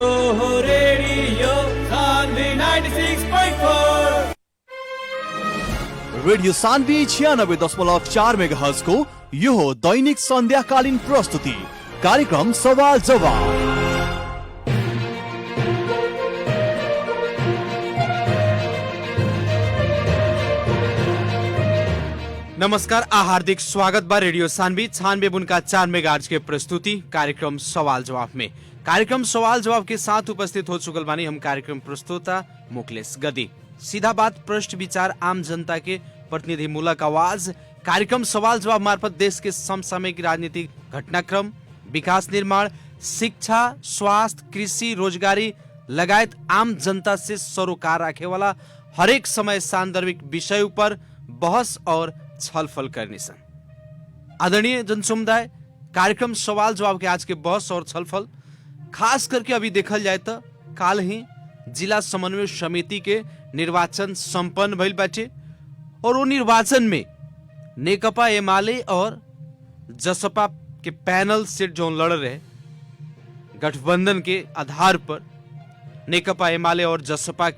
Radio Sanvi 96.4 radio Sanvi 96.4 megahertz को यो हो दैनिक सन्ध्याकालीन प्रस्तुति कार्यक्रम सवाल जवाब। नमस्कार, हार्दिक स्वागत बा रेडियो सान्वी 96.4 मेगाहर्ज के प्रस्तुति कार्यक्रम सवाल जवाब में। कार्यक्रम सवाल जवाब के साथ उपस्थित हो चुकल बानी हम कार्यक्रम प्रस्तोता मुकलेश गदी। सीधा बात, प्रश्न विचार, आम जनता के प्रतिनिधि मूलक आवाज। कार्यक्रम सवाल जवाब मार्फत देश के समसामयिक राजनीतिक घटनाक्रम, विकास निर्माण, शिक्षा, स्वास्थ्य, कृषि, रोजगारी लगायत आम जनता से सरोकार राखे वाला हरेक समय सान्दर्भिक विषय पर बहस और छलफल करने सन। आदरणीय जनसमुदाय, कार्यक्रम सवाल जवाब के आज के बहस और छलफल खास करके अभी देखल जाए तो काल ही जिला समन्वय समिति के निर्वाचन संपन्न भइल बाटे और वो निर्वाचन में नेकपा एमाले और जसपा के पैनल से जो लड़ रहे गठबंधन के आधार पर नेकपा एमाले और जसपा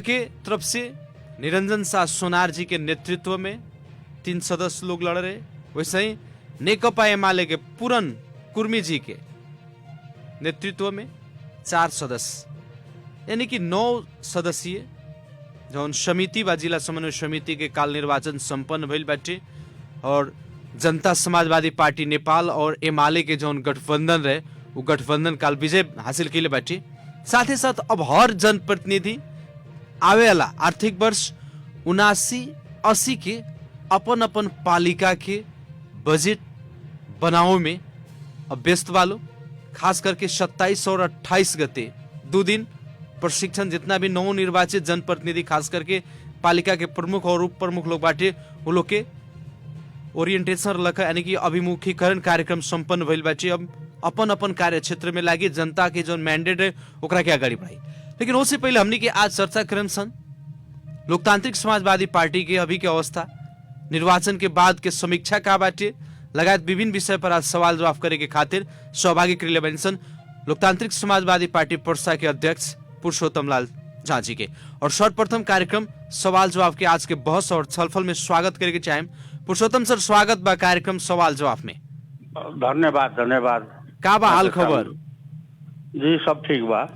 के तरफ से निरंजन शाह सोनार जी के नेतृत्व में 3 सदस्य लोग लड़ रहे। वैसे ही नेकपा एमाले के पूरन कुर्मी जी के नेतृत्व में 4 सदस्य यानी कि 9 सदस्यीय जौन समिति व जिला समन्वय समिति के काल निर्वाचन संपन्न भइल बाटे और जनता समाजवादी पार्टी नेपाल और एमाले के जौन गठबंधन रहे वो गठबंधन काल विजय हासिल कैले बाटे। साथ ही साथ अब हर जनप्रतिनिधि आवे वाला आर्थिक वर्ष 79-80 के अपन अपन पालिका के बजट बनाओ में अब व्यस्त वालो। खास करके 27 और 28 गते 2 दिन प्रशिक्षण जितना भी नवनिर्वाचित जनप्रतिनिधि खास करके पालिका के प्रमुख और उप प्रमुख लोग बाटे वो लोग के ओरिएंटेशन लख यानी कि अभिमुखीकरण कार्यक्रम संपन्न भइल बाटे। अब अपन अपन कार्य क्षेत्र में लागी जनता के जो मैंडेट है ओकरा के आगाड़ी बढ़ाई। लेकिन उससे पहले हमने के आज चर्चा करम सन लोकतांत्रिक समाजवादी पार्टी के अभी के अवस्था, निर्वाचन के बाद के समीक्षा का बाटे लगायत विभिन्न विषय पर आज सवाल जवाब करे के खातिर सहभागी करेले बनी सन लोकतांत्रिक समाजवादी पार्टी पर्सा के अध्यक्ष पुरुषोत्तम लाल झा जी के। और सर्वप्रथम कार्यक्रम सवाल जवाब के आज के बहस और छलफल में स्वागत करे के चाहे पुरुषोत्तम सर, स्वागत बा कार्यक्रम सवाल जवाब में। धन्यवाद। का बा हाल खबर? जी सब ठीक बा।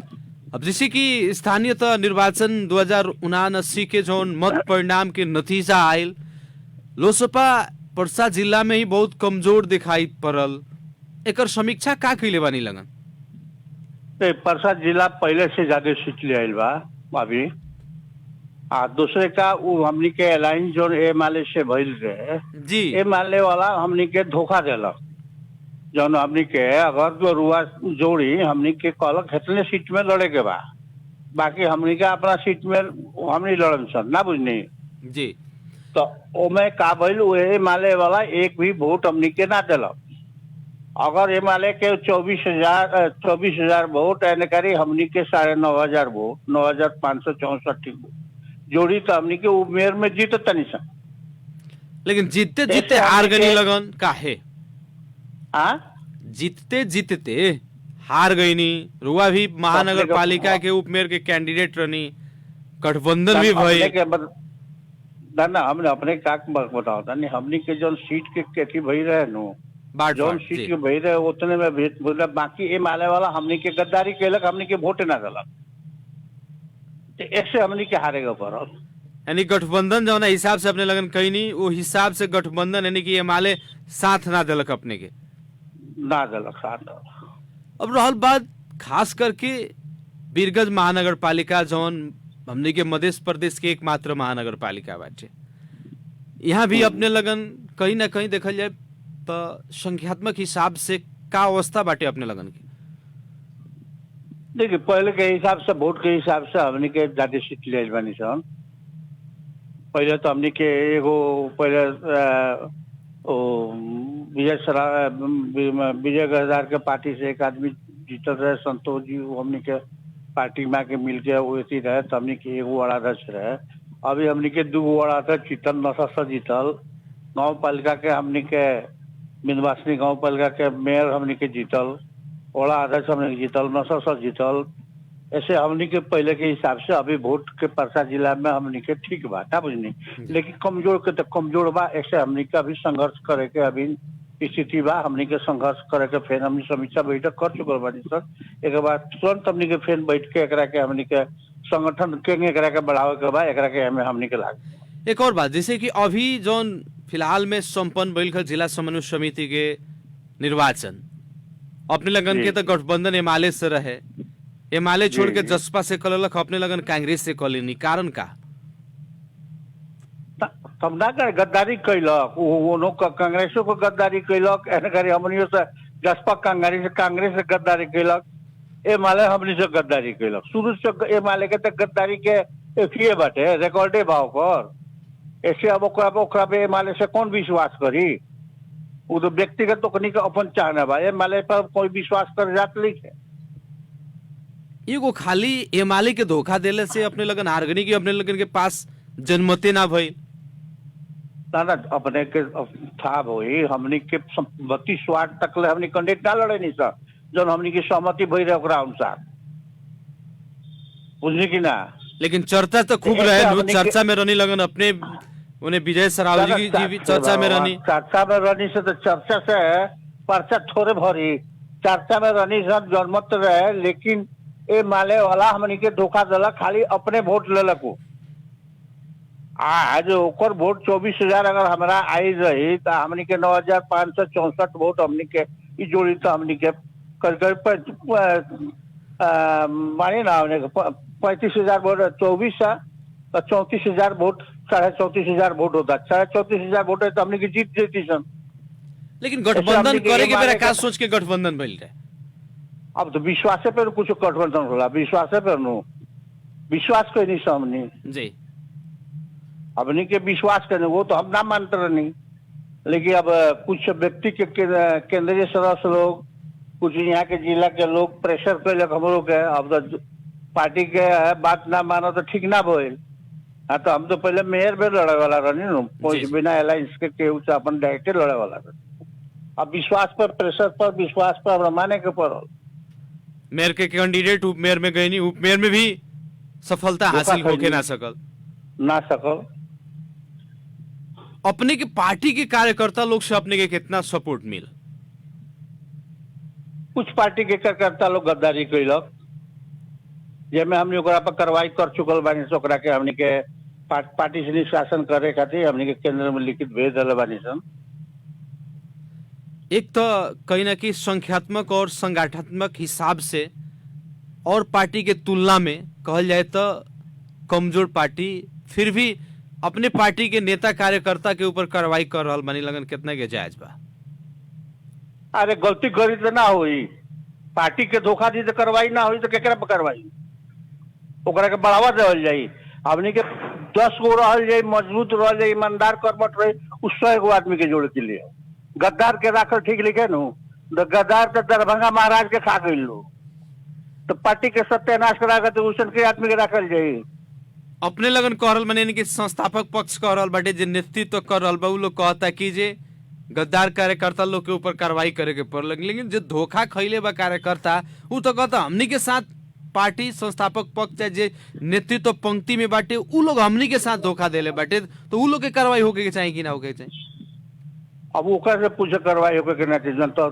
अब जैसे कि स्थानीय निर्वाचन 2079 के जो मत परिणाम के नतीजा आयल, लोसपा पर्सा जिला में ही बहुत कमजोर दिखाई पड़ल। एकर समीक्षा का कैले बानी लगन? पर्सा जिला पहले से ज्यादा सीट ले आयल बा अभी। दूसरे का वो हमनी के अलायंस जो एमाले से भइल रहे जी, एमाले वाला हमनी के धोखा देलक। जौन हमनी के अगर जो रुआ जोड़ी हमनी के कहलक इतने सीट में लड़े के बा, बाकी हमनी के अपना सीट में हमनी लड़न सन ना बुझनी जी। तो ओमे का भइल एमाले वाला एक भी वोट हमनी के ना दिलक। अगर एमाले के 24,000 वोट यानी करी हमनी के 9,500 वोट 9,564 जोड़ी तो हमनी के उमेर में जीत तनी सन। लेकिन जीतते जीतते हार गई लगन काहे? जीतते हार गई नी। रुआ भी महानगर पालिका के उपमेयर के कैंडिडेट रहनी, गठबंधन भी भई ना। हमने अपने का बताओ था नहीं, हमनी के जो सीट के केटी भई रहे नो जो सीट के भई रहे उतने में बोला, बाकी एमाले वाला हमनी के गद्दारी केलक, हमनी के वोट ना दिलक। ऐसे हमनी के हारेगा पड़ल। यानी गठबंधन जो हिसाब से अपने लगन कहीं नहीं, वो हिसाब से गठबंधन यानी कि एमाले साथ ना दिलक अपने के ना दिलक साथ। अब रहल बात खास करके वीरगंज महानगर पालिका जौन हमने के मध्य प्रदेश के एकमात्र महानगर पालिका बाटे, यहाँ भी अपने लगन कहीं ना कहीं देखल जाए तो संख्यात्मक हिसाब से का अवस्था बाटे अपने लगन की? देखिए पहले के हिसाब से वोट के हिसाब से हमने के ज्यादा सीट ले बनी सन। पहले तो हमने के एगो पहले विजय गहदार के पार्टी से एक आदमी जीतल रहे, संतोष जी, हमने के पार्टी में के मिल के वैसी रहे तो हमने के एगो वार्डाध्यक्ष रहे। अभी हमने के 2 वार्डाध्यक्ष जीतल, नशा जीतल। गाँव पालिका के हमने के बिंदवासिनी गाँव पालिका के मेयर हमने के जीतल। वाला अध्यक्ष हमने जीतल, नसर जीतल। ऐसे हमनी के पहले के हिसाब से अभी वोट के परसा जिला में हमनी के ठीक बा, ना बुझनी। लेकिन कमजोर के तो कमजोर बा, ऐसे हमनी का भी संघर्ष करे के अभी स्थिति बा। हमनी के संघर्ष करे के फिर हमनी समीक्षा बैठक कर चुकल बानी सर। एक बार तुरंत हमनी के फिर बैठ के एकरा के हमनी के संगठन के एकरा के बढ़ावे के बा, एकरा के हमें हमनी के लाग। एक और बात, जैसे कि अभी जो फिलहाल में संपन्न भइल जिला समन्वय समिति के निर्वाचन, अपने लगन के तो गठबंधन एमाले से रहे, एमाले छोड़ के जसपा से कलक, अपने लगन कांग्रेस से कलेनी, कारण का? तब ना कर गद्दारी कैलक, वो कांग्रेसों को गद्दारी कैलक, हमनियों से जसपा कांग्रेस से गद्दारी कैलक, एमाले हमनी से गद्दारी कैलक। शुरू से एमाले के तक गद्दारी के एफिए बाटे, रिकॉर्डे भाव पर। ऐसे अब ओकरा पे एमाले से कौन विश्वास करी? वो तो व्यक्तिगत तकनीक अपन चाहना बा, एमाले पर कोई विश्वास कर जात नहीं है। एगो खाली एमाले के धोखा देले से अपने लगन हारगनी की अपने लगन के पास जनमते ना भइल ना अपने के था भाई। हमनी के 32 वार्ड तक ले हमनी कैंडिडेट ना लड़े नहीं सर, जब हमनी की सहमति भई रहे ओकरा अनुसार, बुझली की ना। लेकिन चर्चा तो खूब रहे, चर्चा में रहनी लगन अपने उन्हें विजय सरावगी जी भी चर्चा में रहनी। चर्चा में रहनी से तो चर्चा से पर्चा थोड़े भरी, चर्चा में रहनी से जनमत रहे। लेकिन ए माले वाला हमनी के धोखा दिलक, खाली अपने वोट लेलक। आज ओकर वोट 24,000 अगर हमरा आई रही तो हमनी के 9,564 वोट हमनी के जोड़ी, तो हमनी के मानी ना हमने 35,000 वोट 24 तो 34,000 वोट, 34,500 वोट होता। 34,500 वोट है तो हमने की जीत जेती सन। लेकिन गठबंधन करे के बेरा का सोच के गठबंधन भइल रहे? अब तो विश्वास पे कुछ गठबंधन होला, विश्वास पे विश्वास कोई नहीं सामने जी, हमनी के विश्वास करने वो तो हम ना मानते नहीं। लेकिन अब कुछ व्यक्ति के केंद्रीय सदस्य लोग, कुछ यहाँ के जिला के लोग प्रेशर कैलक हम लोग के। अब तो पार्टी के बात ना मानो तो ठीक ना भइल। हाँ तो हम तो पहले मेयर में लड़े वाला रहनी न, कोई बिना अलायंस के केहू से अपन डायरेक्ट लड़े वाला रहनी। अब विश्वास पर, प्रेशर पर, विश्वास पर हमरा माने के पड़ल। मेयर के कैंडिडेट उप मेयर में गए नहीं, उप मेयर में भी सफलता हासिल होके ना सकल। अपने के पार्टी के कार्यकर्ता लोग से अपने के कितना सपोर्ट मिल? कुछ पार्टी के कार्यकर्ता लोग गद्दारी कैलक, जेमे हमने ओकरा पर कार्रवाई कर चुकल बानी। ओकरा के हमने के पार्टी से निष्कासन करे खातिर हमने के केंद्र में लिखित भेज दिले बानी सन। एक तो कहीं ना कहीं संख्यात्मक और संगठनात्मक हिसाब से और पार्टी के तुलना में कहल जाए तो कमजोर पार्टी, फिर भी अपने पार्टी के नेता कार्यकर्ता के ऊपर कार्रवाई कर रहा बानी, लगन कितना के जायज बा? अरे गलती करी तो ना हुई, पार्टी के धोखा दी तो कार्रवाई ना हुई तो केकरा पर कार्रवाई? ओकरा के बढ़ावा देवल जाई। हमनी के 10 गो रहल जाई, मजबूत रहल जाई, ईमानदार कर्मठ रही, उस 100 गो आदमी के जोड़े के लिए। गद्दार के राखल ठीक लिखे नु, गद्दार तो दरभंगा महाराज के खा गई लो, तो पार्टी के सत्यानाश करा के तो उसन के आदमी के राखल जाई। अपने लगन कह रहल माने कि संस्थापक पक्ष कह रहल बाटे, जे नेतृत्व कर रहल बा उ लोग कहता कि जे गद्दार कार्यकर्ता लोग के ऊपर कार्रवाई करे के पड़ल। लेकिन जो धोखा खैले बा कार्यकर्ता, उ तो कहता हमनी के साथ पार्टी संस्थापक पक्ष चाहे जे नेतृत्व पंक्ति में बाटे उ लोग हमनी के साथ धोखा देले बाटे, तो उ लोग के कार्रवाई होके के चाहिए कि ना होके चाहिए? अब ओकर से पूछे कार्रवाई होके के ना चाहिए, जनता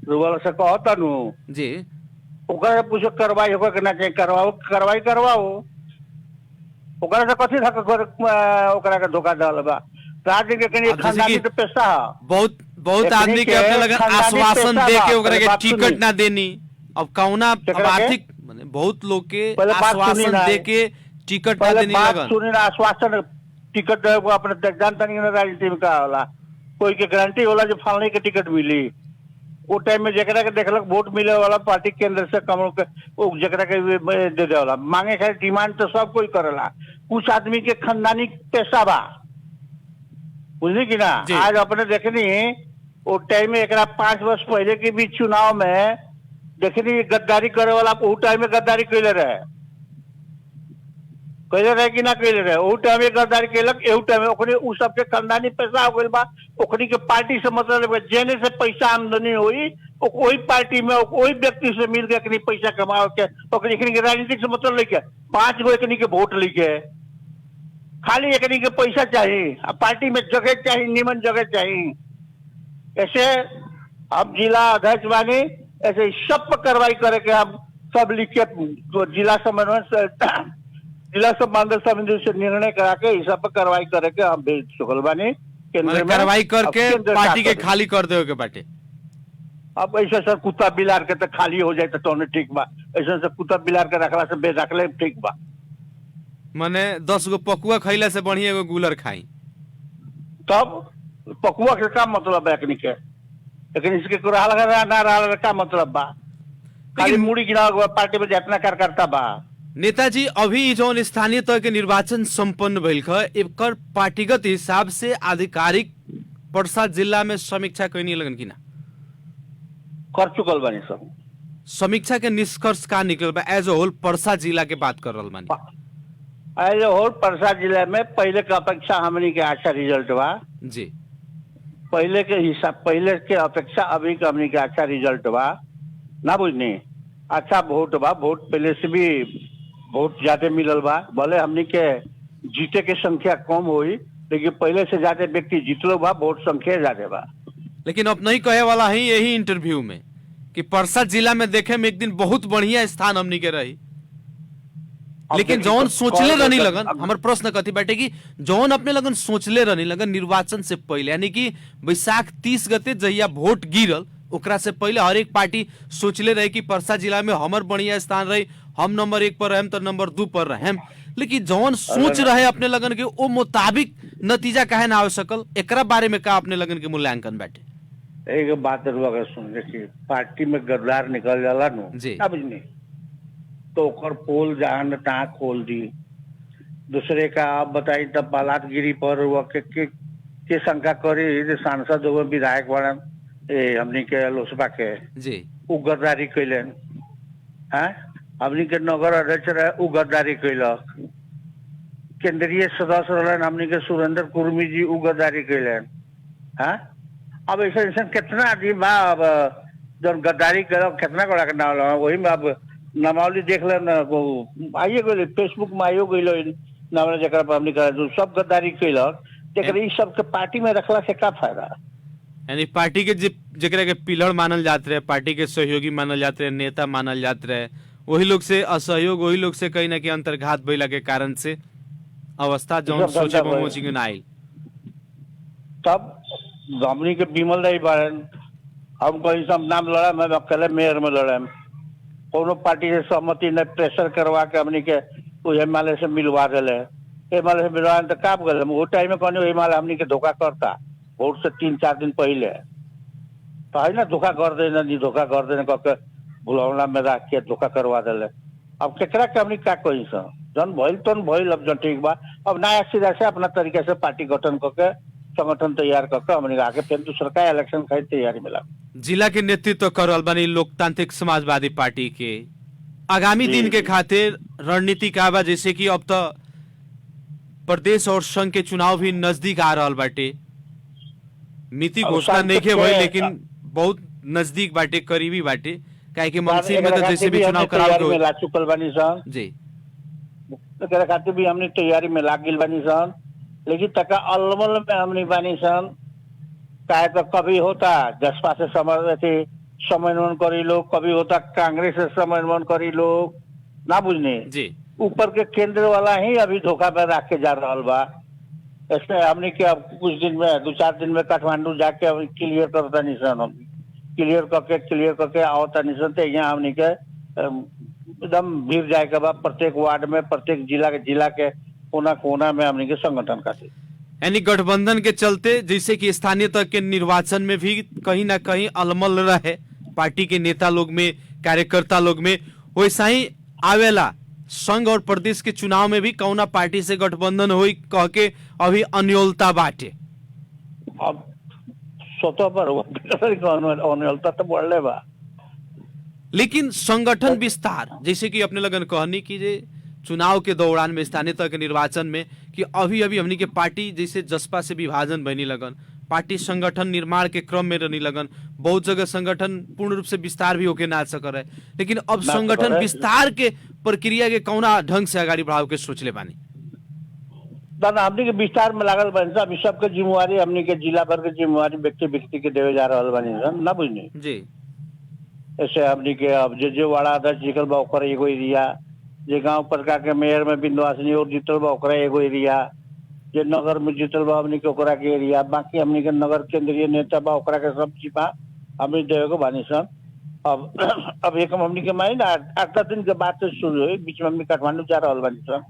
रुगल से कहता नु जी, ओकर से पूछे कार्रवाई होके के ना चाहिए। कार्रवाई करवाओ, ओकरा से कथी था ओकरा के धोखा देल बा? राज्य के कनी खानदानी तो पैसा बहुत आदमी के अपने लगे आश्वासन दे के ओकरा के टिकट ना देनी। अब कौना आर्थिक माने बहुत लोग के आश्वासन दे के टिकट ना देनी लगन। सुनी ना, आश्वासन टिकट दे को अपने जानता नहीं ना राजनीति में का होला। कोई के गारंटी होला जो फलने के टिकट मिली, वो टाइम में जेकरा के देखलक वोट मिले वाला पार्टी केंद्र से कम के वो जेकरा के दे दे वाला। मांगे खाली डिमांड तो सब कोई करेला, कुछ आदमी के खानदानी पैसा बा, बुझली की ना। आज अपने देखनी वो टाइम में, एक 5 वर्ष पहले के भी चुनाव में देखनी गद्दारी करे वाला, वो टाइम में गद्दारी कैले रहे। कैले रहे कि ना कैले रहे, उ टाइम में गद्दारी केलक, एहू टाइम में ओकनी उ सबके खानदानी पैसा हो गइल बा, ओकनी के पार्टी से मतलब है, जेने से पैसा आमदनी होई वही पार्टी में वही व्यक्ति से मिल के एकनी पैसा कमाओ के ओकनी एकनी के राजनीतिक से मतलब लेके 5 गो एकनी के वोट लेके खाली एकनी के पैसा चाहिए, पार्टी में जगह चाहिए, निमन जगह चाहिए। ऐसे हम जिला अध्यक्ष बानी, ऐसे सब पर कार्रवाई करे के हम सब लिख के जिला समन्वय समिति से निर्णय करा के इस सब पर कार्रवाई करे के हम भेज चुकल बानी। कार्रवाई करके पार्टी के खाली कर दे के बाटे। अब ऐसे सर कुत्ता बिलार के तो खाली हो जाए तो ठीक बा, ऐसे से कुत्ता बिलार के रखला से बेरखले ठीक बा। माने 10 गो पकुआ खैला से बढ़िया एगो गुलर खाई। तब पकुआ के का मतलब है एकनी के, लेकिन इसके को रहा लगा ना रहा का मतलब बा, खाली मुड़ी गिरा पार्टी में जितना कार्यकर्ता बा। नेताजी अभी जो स्थानीय तय के निर्वाचन संपन्न भइल ख, एकर पार्टीगत हिसाब से आधिकारिक पर्सा जिला में समीक्षा कैनी लगन कि ना कर चुकल बानी सब। समीक्षा के निष्कर्ष का निकल बा एज अ होल पर्सा जिला के बात कर रहल बानी। एज अ होल पर्सा जिला में पहले के अपेक्षा हमनी के अच्छा रिजल्ट बा जी, पहले के अपेक्षा अभी के हमनी के अच्छा रिजल्ट बा ना बुझनी, अच्छा वोट बा, वोट पहले से भी वोट ज्यादा मिलल बा, भले हमनी के जीते के संख्या कम हुई लेकिन पहले से ज्यादा व्यक्ति जीतलो बा, वोट संख्या ज्यादा बा। लेकिन अब नहीं कहे वाला है यही इंटरव्यू में कि पर्सा जिला में देखे में एक दिन बहुत बढ़िया स्थान हमनी के रही, लेकिन जौन सोचले रहनी लगन, हमार प्रश्न कथी बैठे कि जौन अपने लगन सोचले रहनी लगन निर्वाचन से पहले, यानी कि बैसाख 30 गते जहिया वोट गिरल ओकरा से पहले हर एक पार्टी सोचले रहे कि पर्सा जिला में हमर बढ़िया स्थान रही, हम नंबर 1 पर रहेम तो नंबर 2 पर रहेम, लेकिन जौन सोच रहे अपने लगन के वो मुताबिक नतीजा काहे ना आ सकल, एकरा बारे में का अपने लगन के मूल्यांकन बैठे? एक बात अगर सुन देखिए, पार्टी में गद्दार निकल जाला नो ना बुझनी तो ओकर पोल जहां तहाँ खोल दी, दूसरे का आप बताई तब बालातगिरी पर के शंका करी सांसद हो विधायक बड़न हमनी के लोसपा के जी उ गद्दारी कैलन, हमनी के नगर अध्यक्ष रहे उ गद्दारी कैलक, केंद्रीय सदस्य रहलन हमनी के सुरेंद्र कुर्मी जी उ गद्दारी कैलन। अब ऐसा ऐसा कितना आदमी बा अब जब गद्दारी करो कितना करा के नाम वही में अब नामावली देख ले आइए गए फेसबुक में आइयो गए नाम जरा पर हमने कहा सब गद्दारी कैलक, ई सब के पार्टी में रखला से का फायदा? यानी पार्टी के जकरा के पिलर मानल जाते रहे, पार्टी के सहयोगी मानल जाते रहे, नेता मानल जाते रहे, वही लोग से असहयोग, वही लोग से कहीं ना कहीं अंतर्घात भइला के कारण से अवस्था जौन सोचे पहुंची ना आई। तब हमनी के विमल रही बारन, हम कहीं सब नाम लड़ा, मैं अकेले मेयर में लड़ा, कोनो पार्टी से सहमति न प्रेशर करवा के हमनी के एमएलए से मिलवा दिले, एमएलए से मिलवा तो काम कर वो टाइम में कहने एमएलए हमनी के धोखा करता वोट से 3-4 दिन पहले तो है ना, धोखा कर देना नहीं धोखा कर देना कह के भुलौना में रख के धोखा करवा दिले। अब केकरा के हमनी का कही जन भइल तन भइल, अब जन ठीक बा, अब नया सिरा से अपना तरीके से पार्टी गठन करके संगठन तैयार करके हमने आगे फिर दूसरा का इलेक्शन का तैयारी मिला। जिला के नेतृत्व करल बनी लोकतांत्रिक समाजवादी पार्टी के आगामी दिन के खातिर रणनीति का बा, जैसे कि अब तो प्रदेश और संघ के चुनाव भी नजदीक आ रहा बाटे, मिति घोषणा नहीं के भई लेकिन बहुत नजदीक बाटे, करीबी बाटे, काहे कि मंसिर में तो जैसे भी चुनाव करावे के ला चुकल बानी सन जी, एकरा खातिर भी हमने तैयारी में लाग गेल बानी सन, लेकिन तका अलमल में हमने बानी सन, काहे तो कभी होता जसपा से समन्वय करी लोग, कभी होता कांग्रेस से समन्वय करी लोग, ना बुझने जी ऊपर के केंद्र वाला ही अभी धोखा में रख के जा रहा बा। इसमें हमने के अब कुछ दिन में 2-4 दिन में काठमांडू जाके अभी क्लियर करता निशान, हम क्लियर करके आवता निशान थे यहाँ हमने के एकदम भीड़ जाए के बाद प्रत्येक वार्ड में प्रत्येक जिला के कोना में हमने के संगठन का थे। यानी गठबंधन के चलते जैसे कि स्थानीय तक के निर्वाचन में भी कहीं ना कहीं अलमल रहे पार्टी के नेता लोग में, कार्यकर्ता लोग में, वैसा ही आवेला संघ और प्रदेश के चुनाव में भी कौना पार्टी से गठबंधन हुई कह के अभी अन्योलता बाटे। अब स्वतः पर अन्योलता तो बढ़ले बा, लेकिन संगठन विस्तार जैसे कि अपने लगन कहनी कि जे चुनाव के दौरान में स्थानीय तह के निर्वाचन में कि अभी अभी हमनी के पार्टी जैसे जसपा से विभाजन बनी लगन, पार्टी संगठन निर्माण के क्रम में रहनी लगन, बहुत जगह संगठन पूर्ण रूप से विस्तार भी होके ना सक रहे, लेकिन अब संगठन विस्तार के प्रक्रिया के कौना ढंग से आगाड़ी बढ़ाव के सोचले बानी? दादा हमनी के विस्तार में लागल बानी सन, अभी सबके जिम्मेवारी हमनी के जिला भर के जिम्मेवारी व्यक्ति व्यक्ति के देवे जा रहल बानी सन, ना बुझनी जी। ऐसे हमनी के अब जे वार्ड अध्यक्ष जीतल बा ओकर एगो एरिया, जे गांव प्रकार के मेयर में बिंदवासिनी और जीतल बा ओकरा एगो एरिया, जे नगर में जीतल बा हमनी के ओकरा के एरिया, बाकी हमनी के नगर केंद्रीय नेता बा ओकरा के सब चिपा हमनी देवे को बानी सन। अब एक हमनी के माई ना 8 दिन के बाद से शुरू हुई, बीच में हमनी काठमांडू जा रहल बानी सन।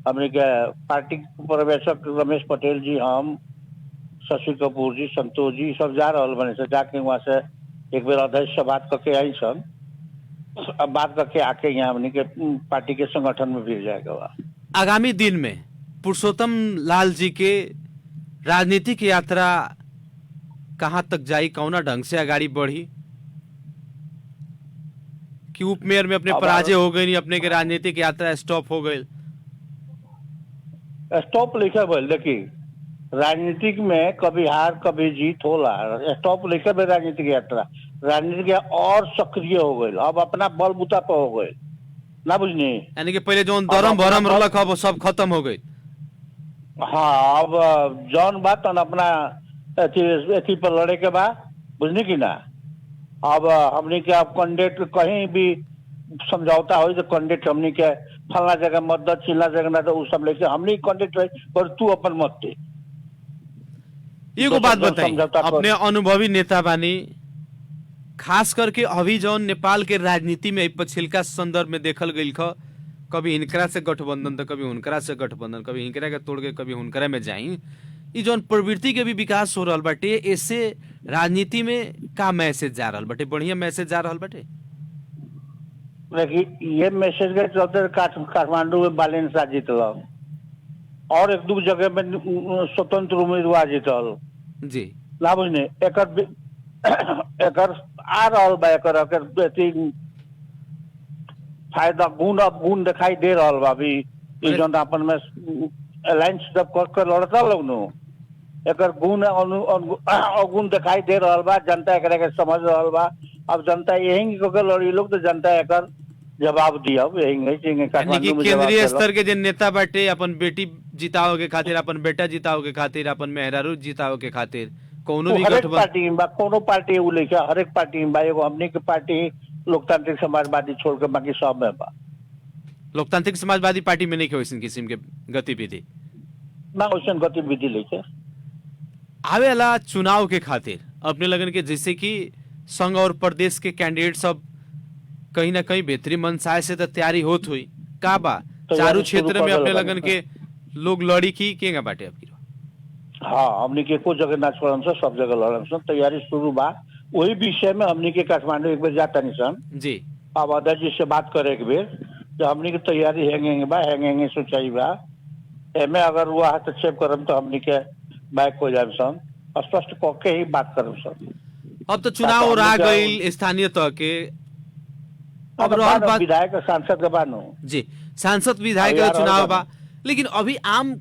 हमनी के पार्टी पर्यवेक्षक रमेश पटेल जी, हम शशि कपूर जी, संतोष जी सब जा रहल बानी सन। जाके वहाँ से एक बेर अध्यक्ष से बात करके आई सन, अब बात करके आके यहाँ हमनी के पार्टी के संगठन में फिर जाएगा बा। आगामी दिन में पुरुषोत्तम लाल जी के राजनीतिक यात्रा कहाँ तक जाई, कौना ढंग से आगाड़ी बढ़ी कि उपमेयर में अपने पराजय हो गई, अपने के राजनीतिक यात्रा स्टॉप हो गई? स्टॉप लिखा भइल, देखी राजनीतिक में कभी हार कभी जीत होला, स्टॉप लिखा भइल राजनीतिक यात्रा। राजनीतिक और सक्रिय हो गई, अब अपना बल बुता पर हो गई, ना बुझनी? यानी कि पहले जो दरम भरम रहलक अब सब खत्म हो गई। हाँ, अब जौन बात अपना एथी पर लड़े के बाद बुझनी की ना। अब हमनी के अब कैंडिडेट कहीं भी समझौता हो तो कैंडिडेट हमनी के फलना जगह मत द, चिल्ला जगह ना, तो उ सब लेके हमनी कैंडिडेट रही पर तू अपन मत दे। एगो बात बताई, अपने अनुभवी नेता बानी, खास करके अभी जौन नेपाल के राजनीति में पछिलका संदर्भ में देखल गई ख, कभी इनकरा से गठबंधन तो कभी उनकरा से गठबंधन, कभी इनकरा के तोड़ के कभी उनकरा में जाई, ई जौन प्रवृत्ति के भी विकास हो रहल बाटे, इससे राजनीति में का मैसेज जा रहल बाटे? बढ़िया मैसेज जा रहल बाटे? देखिए ये मैसेज के चलते काठमांडू में बैलेंस आ जीतल और एक दो जगह में स्वतंत्र उम्मीदवार जीतल जी, ना बुझने। एकर आ रहल बा, एकर फायदा गुण अब गुण दिखाई दे रहल बा। अभी जौन अपन में अलायंस जब कर लड़ता लोग नु, एकर गुण अवगुण दिखाई दे रहल बा, जनता एकरा के समझ रहल बा। अब जनता यही के लड़ी लोग तो जनता एकर जवाब दिया केंद्रीय स्तर के जे नेता बाटे अपन बेटी जिताओ के खातिर, अपन बेटा जिताओ के खातिर, अपन मेहरारू जिताओ के खातिर कोनो भी हरेक पार्टी में बा, कोनो पार्टी उ लेके हरेक पार्टी में बा। एगो हमनी के पार्टी लोकतांत्रिक समाजवादी छोड़ के बाकी सब में बा। लोकतांत्रिक समाजवादी पार्टी में नहीं के वैसन किस्म के गतिविधि ना, वैसन गतिविधि लेके आवे वाला चुनाव के खातिर अपने लगन के जैसे कि संघ और प्रदेश के कैंडिडेट सब कहीं ना कहीं बेहतरी मनसाय से तो तैयारी होत हुई का बा? चारों क्षेत्र में अपने लगन के लोग लड़ी की केगा बाटे आपकी? हाँ, हमनी के को जगह ना छोड़न से सब जगह लड़न से तैयारी शुरू बा। वही विषय में हमनी के काठमांडू एक बेर जाता नहीं सन जी। अब अध्यक्ष जी से बात करे एक बेर, जो हमनी की तैयारी हैंगे सोचाई बा। एमे अगर वो हस्तक्षेप करम तो हमनी के बैक हो जाए सन, स्पष्ट कह के ही बात करम सन। अब तो चुनाव और आ गई स्थानीय तह के, अब विधायक सांसद के बानो जी, सांसद विधायक के चुनाव बा, लेकिन अभी आम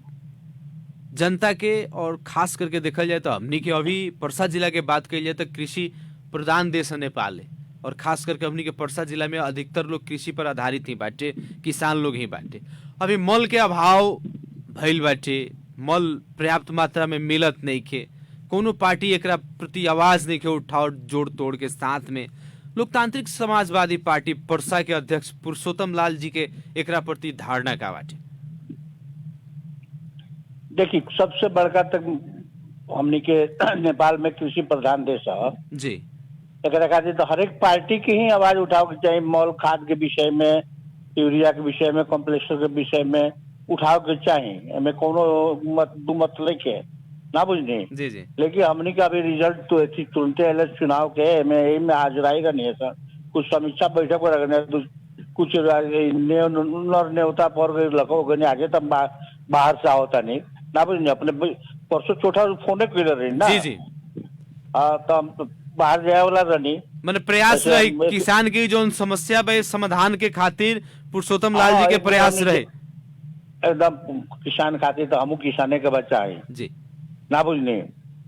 जनता के और खास करके देखल जाए तो हमनी के अभी परसा जिला के बात कही जाए तो कृषि प्रधान देश है नेपाल है, और खास करके हमनी के परसा जिला में अधिकतर लोग कृषि पर आधारित ही बाटे, किसान लोग ही बाटे। अभी मल के अभाव भइल बाटे, मल पर्याप्त मात्रा में मिलत नहीं के, कोनो पार्टी एकरा प्रति आवाज नहीं के उठाओ जोड़ तोड़ के साथ में। लोकतांत्रिक समाजवादी पार्टी परसा के अध्यक्ष पुरुषोत्तम लाल जी के एकरा प्रति धारणा का बाटे? देखिए सबसे बड़का तक हमनी के नेपाल में कृषि प्रधान देश है जी। एकरा खातिर तो हरेक पार्टी की ही आवाज उठाओ के चाहिए। मॉल खाद के विषय में, यूरिया के विषय में, कॉम्प्लेक्सर के विषय में उठाओ के चाहिए। एमे कोनो दू मत लेके ना बुझनी जी जी। लेकिन हमनी का अभी रिजल्ट तो तुरंते चुनाव के में आज रहेगा नहीं है सर। कुछ समीक्षा बैठक पर रखने, कुछ न्योता पर गए आगे तब बाहर से होता नहीं ना बुझनी। अपने परसों चौथा फोन कर रही ना जी जी। तो हम बाहर जाए वाला रही मैंने प्रयास रहे किसान की जो समस्या बे समाधान के खातिर पुरुषोत्तम लाल जी के प्रयास रहे एकदम किसान खातिर तो हमू किसाने के बच्चा है जी ना बुझने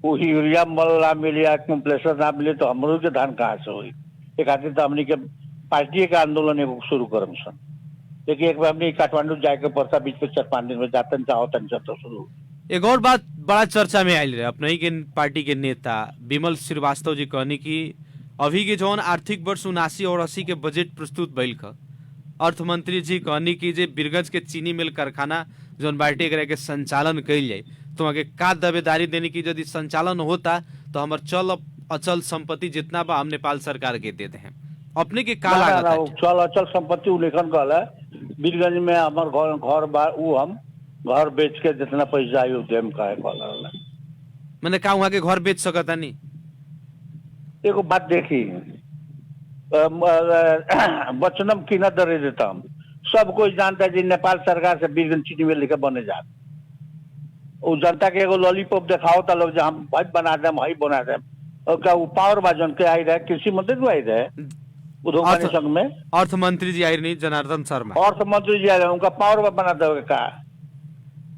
वो यूरिया मल्ला मिले या कंप्लेसर ना मिले तो हमरो के धान कहाँ से हुई एक खातिर तो हमनी के पार्टी के आंदोलन एगो शुरू करम सन लेकिन एक बार हमने काठमांडू जाके पड़ता बीच में 4-5 दिन में जातन चाहो तन तो शुरू। एक और बात बड़ा चर्चा में आयल रहे अपने ही के पार्टी के नेता विमल श्रीवास्तव जी कहनी कि अभी के जौन आर्थिक वर्ष 79 और 80 के बजट प्रस्तुत भइल ख अर्थ मंत्री जी कहनी कि जे बीरगंज के चीनी मिल कारखाना जौन बाटे एकरा के संचालन कइल जाए तो आगे का दावेदारी देनी कि यदि संचालन होता तो हमार चल अचल संपत्ति जितना बा हम नेपाल सरकार के देते हैं अपने के का लागत है चल अचल संपत्ति उल्लेखन कहला बीरगंज में हमार घर बा उ हम घर बेच के जितना पैसा आई देम काहे कहला मैंने का वहां के घर बेच सकता नहीं एगो बात देखी वचनम की न दरे देता हम सब कोई जानता है जी नेपाल सरकार से बीरगंज चीनी में लेकर बने जात वो जनता के एगो लॉलीपॉप दिखाओ ता लोग जो हम भाई बना दे भाई बना दे और क्या वो पावर बाजन के आई रहे कृषि मंत्री भी आई रहे उद्योग वाणिज्य संघ में अर्थ मंत्री जी आई नहीं जनार्दन शर्मा अर्थ मंत्री जी आए उनका पावर बना दे का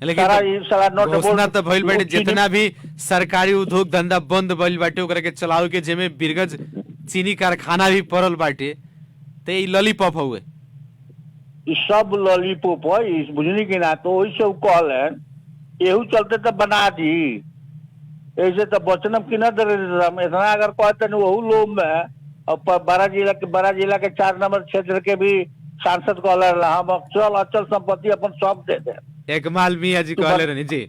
लेकिन घोषणा तो भइल बाटे जितना भी सरकारी उद्योग धंधा बंद भइल बाटे ओकरा के चलावे के जेमे बीरगंज चीनी कारखाना भी पड़ल बाटे ते ई लॉलीपॉप हुए ई सब लॉलीपॉप है इस बुझनी की ना तो वही से कहल है एहू चलते तो बना दी ऐसे तो वचनम की ना दे इतना अगर कहते नहीं वहू लोग में और बड़ा जिला के 4 नंबर क्षेत्र के भी सांसद कहले हम चल अचल संपत्ति अपन सब दे दे एकमाल मियां जी कहले रहनी जी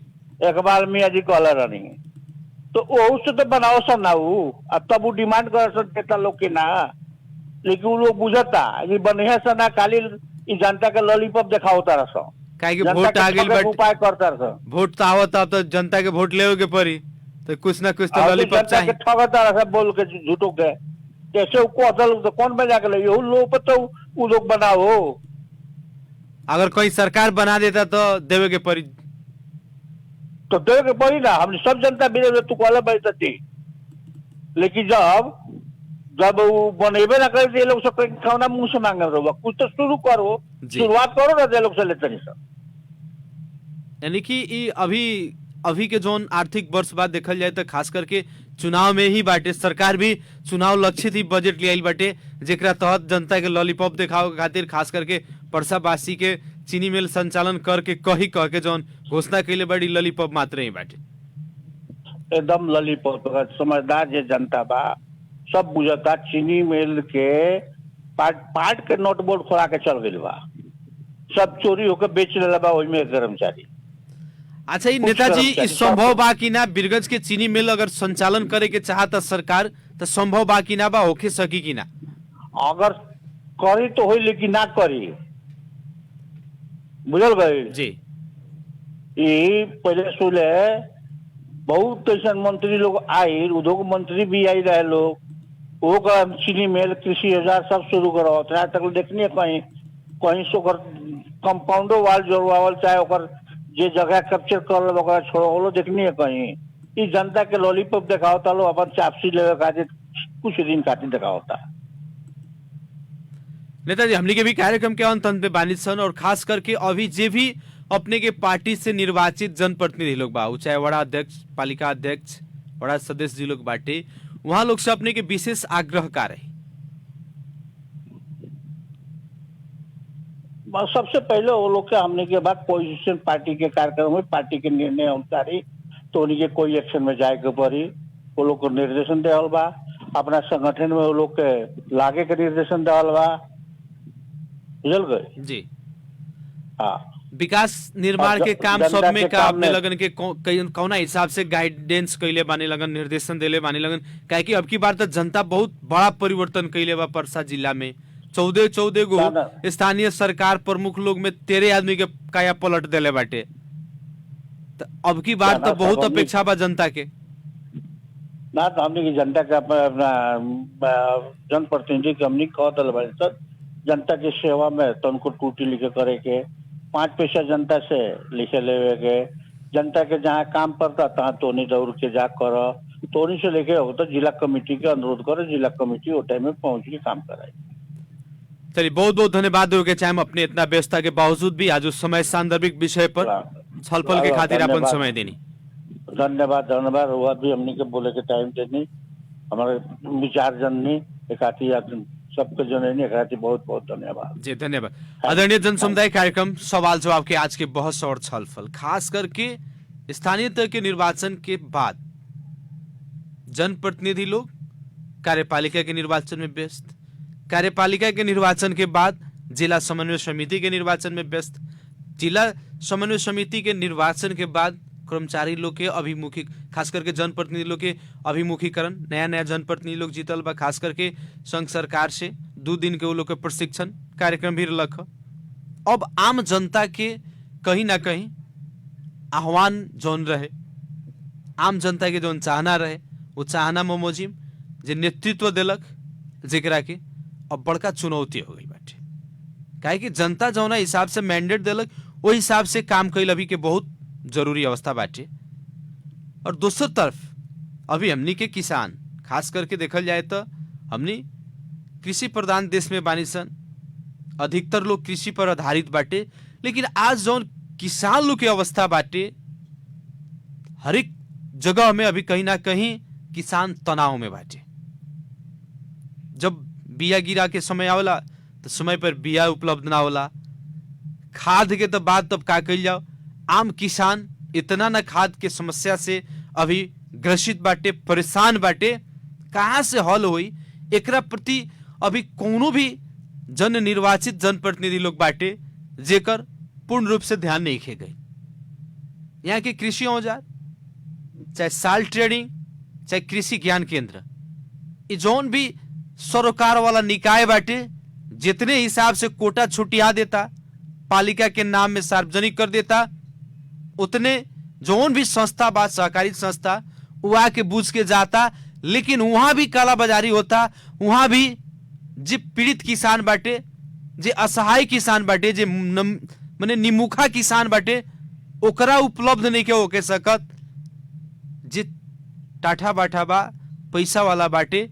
एकमाल मियां जी कहले रहनी तो वहू से तो बनाओ सन ना वो अब तब वो डिमांड कर सकता लोग की ना लेकिन वो लोग बुझता ये बनिया से ना खाली जनता के लॉलीपॉप दिखाओ तारा सो काहे कि वोट आ गेल बट उपाय करता रह वोट तो आवत अब तो जनता के वोट लेवे के पड़ी तो कुछ ना कुछ तो लॉलीपॉप चाहिए ठगता रह बोल के झूठो के कैसे को अदल तो कौन बजा के ले यहू लोग पर तो वो लोग बनाओ अगर कोई सरकार बना देता तो देवे के पड़ी तो देवे के पड़ी ना हम सब जनता बिना तू कहले बैठा थी लेकिन जब वो बनेबे ना करे ये लोग सब खाना मुंह से मांगे रहो कुछ तो शुरू करो शुरुआत करो ना ये लोग से लेते नहीं सब यानी कि अभी के जोन आर्थिक वर्ष बाद देखल जाए तो खास करके चुनाव में ही बाटे सरकार भी चुनाव लक्षित ही बजट ले आई बाटे जेकरा तहत जनता के लॉलीपॉप दिखाओ के खातिर खास करके परसावासी के चीनी मिल संचालन करके कह के जौन घोषणा कैले बड़ी लॉलीपॉप मात्र ही बाटे एकदम लॉलीपॉप समझदार जे जनता बा सब बुझता चीनी मिल के पार्ट के नोटबोर्ड खोला के चल गई बा सब चोरी होकर बेच रहा बा वही में कर्मचारी अच्छा ये नेताजी इस संभव बा कि ना बीरगंज के चीनी मिल अगर संचालन करे के चाहता सरकार तो संभव बा कि ना बा होके सकी कि ना अगर करी तो होई लेकिन ना करी बुझल गई जी ये पहले सुले बहुत ऐसा मंत्री लोग आई उद्योग मंत्री भी आई रहे लोग वो का चीनी मिल कृषि औजार सब शुरू करो यहाँ तक देखनी कहीं कहीं से कंपाउंडो वाल जोड़वावल चाहे ओकर जे जगह कैप्चर कर छोड़ो देखनी है कहीं इस जनता के लॉलीपॉप देखा होता लो अपन चापसी लेवे खातिर कुछ दिन खातिर देखा होता नेताजी हमने के भी कार्यक्रम के अंत पे बानी सन और खास करके अभी जे भी अपने के पार्टी से निर्वाचित जनप्रतिनिधि लोग बा चाहे वड़ा अध्यक्ष पालिका अध्यक्ष वड़ा सदस्य जी लोग बाटे वहां लोग से अपने के विशेष आग्रह का रहे सबसे पहले वो लोग के हमने के बाद पोजीशन पार्टी के कार्यक्रम में पार्टी के निर्णय अनुसार तो उन्हीं कोई एक्शन में जाए के पड़ी वो लोग को निर्देशन देवल बा अपना संगठन में वो लोग के लागे के निर्देशन देवल बा बुझल गए जी हाँ विकास निर्माण के काम सब में का अपने लगन के कौना हिसाब से गाइडेंस कैले बाने लगन निर्देशन देले बाने लगन काहे कि अब की बार तो जनता बहुत बड़ा परिवर्तन कैले बा परसा जिला में 14 गो स्थानीय सरकार प्रमुख लोग में 13 आदमी के काया पलट देले बाटे तो अब की बार तो बहुत अपेक्षा बा जनता के ना तो हमने की जनता का अपना जनप्रतिनिधि के हमने कह दल बाटे सर जनता की सेवा में तो उनको टूटी लिखे करे के 5 पैसा जनता से लिखे लेवे के जनता के जहाँ काम पड़ता तहाँ तोनी दौड़ के जा कर तोनी से लेके हो तो जिला कमेटी के अनुरोध करे जिला कमेटी वो टाइम में पहुंच के काम कराए चलिए बहुत बहुत धन्यवाद देवे के चाहे अपने इतना व्यस्तता के बावजूद भी आज उस समय सांदर्भिक विषय पर छलफल के खातिर अपन धन्यवाद। समय देनी। धन्यवाद हुआ भी हमने के बोले के टाइम देनी हमारे विचार जननी एकाती सबके जननी एकाती बहुत बहुत धन्यवाद जी धन्यवाद। आदरणीय जन समुदाय कार्यक्रम सवाल जवाब के आज के बहस और छलफल खास करके स्थानीय तह के निर्वाचन के बाद जनप्रतिनिधि लोग कार्यपालिका के निर्वाचन में व्यस्त, कार्यपालिका के निर्वाचन के बाद जिला समन्वय समिति के निर्वाचन में व्यस्त, जिला समन्वय समिति के निर्वाचन के बाद कर्मचारी लोग के अभिमुखी खास करके जनप्रतिनिधि लोग के अभिमुखीकरण, नया नया जनप्रतिनिधि लोग जीतल बा, खास करके संघ सरकार से 2 दिन के वो लोग के प्रशिक्षण कार्यक्रम भी रख। अब आम जनता के कहीं ना कहीं आह्वान जौन रहे, आम जनता के जौन चाहना रहे, वो चाहना मोमोजिम जे नेतृत्व दिलक जेकरा के अब बड़का चुनौती हो गई बाटे। काहे कि जनता जौना हिसाब से मैंडेट दिलक वो हिसाब से काम कैल अभी के बहुत जरूरी अवस्था बाटे। और दूसरी तरफ अभी हमनी के किसान खास करके देखल जाए तो हमनी कृषि प्रधान देश में बानी सन, अधिकतर लोग कृषि पर आधारित बाटे, लेकिन आज जौन किसान लोग के अवस्था बाटे हर एक जगह में अभी कहीं ना कहीं किसान तनाव में बाटे। जब बिया गिरा के समय आवला तो समय पर बिया उपलब्ध ना होला, खाद के तो बात तब का कइल जाओ, आम किसान इतना ना खाद के समस्या से अभी ग्रसित बाटे, परेशान बाटे, कहाँ से हल होई एकरा प्रति अभी कोनो भी जन निर्वाचित जनप्रतिनिधि लोग बाटे जेकर पूर्ण रूप से ध्यान नहीं खे गए। यहाँ के कृषि औजार चाहे साल ट्रेडिंग चाहे कृषि ज्ञान केंद्र, ये जौन भी सरोकार वाला निकाय बाटे जितने हिसाब से कोटा छुटिया देता, पालिका के नाम में सार्वजनिक कर देता, उतने जौन भी संस्था बा सहकारी संस्था वो आके बूझ के जाता, लेकिन वहां भी काला बाजारी होता। वहां भी जे पीड़ित किसान बाटे, जे असहाय किसान बाटे, जे माने निमुखा किसान बाटे ओकरा उपलब्ध नहीं के होके सकत। जे टाठा बाठा बा पैसा वाला बाटे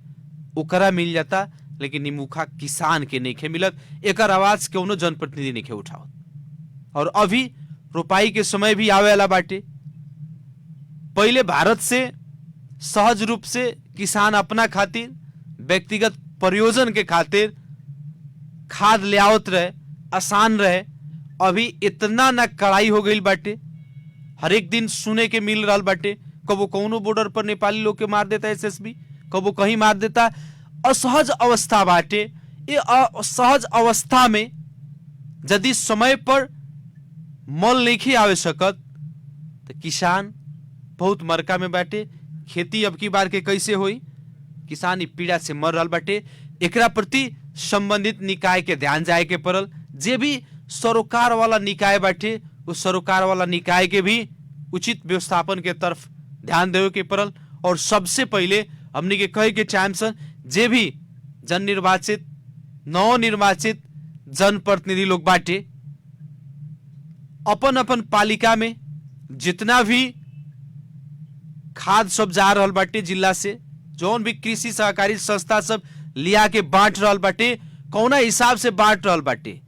ओकरा मिल जाता, लेकिन निमुखा किसान के नहीं के मिलत। एकर आवाज कौनो जनप्रतिनिधि नहीं के उठावत। और अभी रोपाई के समय भी आवे वाला बाटे। पहले भारत से सहज रूप से किसान अपना खातिर व्यक्तिगत प्रयोजन के खातिर खाद ले आवत रहे, आसान रहे। अभी इतना ना कड़ाई हो गई बाटे, हर एक दिन सुने के मिल रहा बाटे, कबो कौनो बॉर्डर पर नेपाली लोग के मार देता एसएसबी, कबो कहीं मार देता। असहज अवस्था बाटे। ये असहज अवस्था में यदि समय पर मल नहीं आवे सकत तो किसान बहुत मरका में बाटे। खेती अब की बार के कैसे होई, किसान ई पीड़ा से मर रहा बाटे। एकरा प्रति संबंधित निकाय के ध्यान जाए के पड़ल। जे भी सरोकार वाला निकाय बाटे उस सरोकार वाला निकाय के भी उचित व्यवस्थापन के तरफ ध्यान देवे के पड़ल। और सबसे पहले हमने के कहे के चाहे सर, जे भी जन निर्वाचित नवनिर्वाचित जनप्रतिनिधि लोग बाटे अपन अपन पालिका में जितना भी खाद सब जा रहल बाटे जिला से, जौन भी कृषि सहकारी संस्था सब लिया के बांट रहल बाटे, कौना हिसाब से बांट रहल बाटे,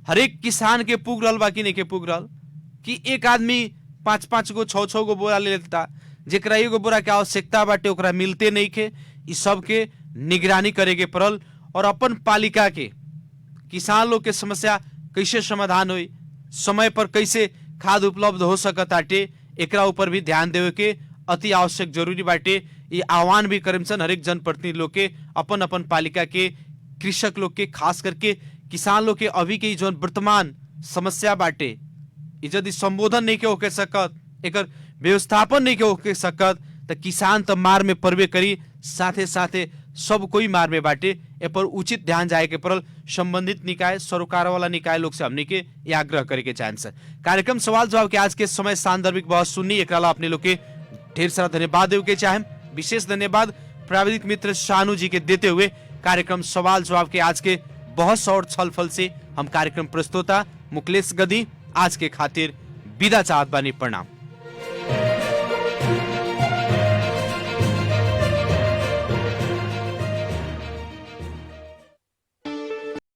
हर एक किसान के पुग रहल बा कि नहीं के पुग रहल, कि एक आदमी 5-5 गो 6-6 गो बोरा ले लेता, जेकरा एगो बोरा के आवश्यकता बाटे ओकरा मिलते नहीं के। इस सब के निगरानी करे के पड़ल। और अपन पालिका के किसान लोग के समस्या कैसे समाधान हुई, समय पर कैसे खाद उपलब्ध हो सकताटे, एकरा ऊपर भी ध्यान देवे के अति आवश्यक जरूरी बाटे। ये आह्वान भी करें हर एक जनप्रतिनिधि लोग के अपन अपन पालिका के कृषक लोग के, खास करके किसान लोग के अभी के जो वर्तमान समस्या बाटे यदि संबोधन नहीं के होके सकत, एकर व्यवस्थापन नहीं के होके सकत, तो किसान तो मार में पड़बे करी, साथे साथे सब कोई मार में बाटे। ए पर उचित ध्यान जाए के पड़ल। संबंधित निकाय सरोकार वाला निकाय लोग से हमने के आग्रह करे के चाहे सर। कार्यक्रम सवाल जवाब के आज के समय सांदर्भिक बहस सुननी, एक अपने लोग के ढेर सारा धन्यवाद देवे के चाहे। विशेष धन्यवाद प्राविधिक मित्र शानू जी के देते हुए कार्यक्रम सवाल जवाब के आज के बहस और छलफल से हम कार्यक्रम प्रस्तोता मुकलेश गदी आज के खातिर विदा चाहत बानी। प्रणाम।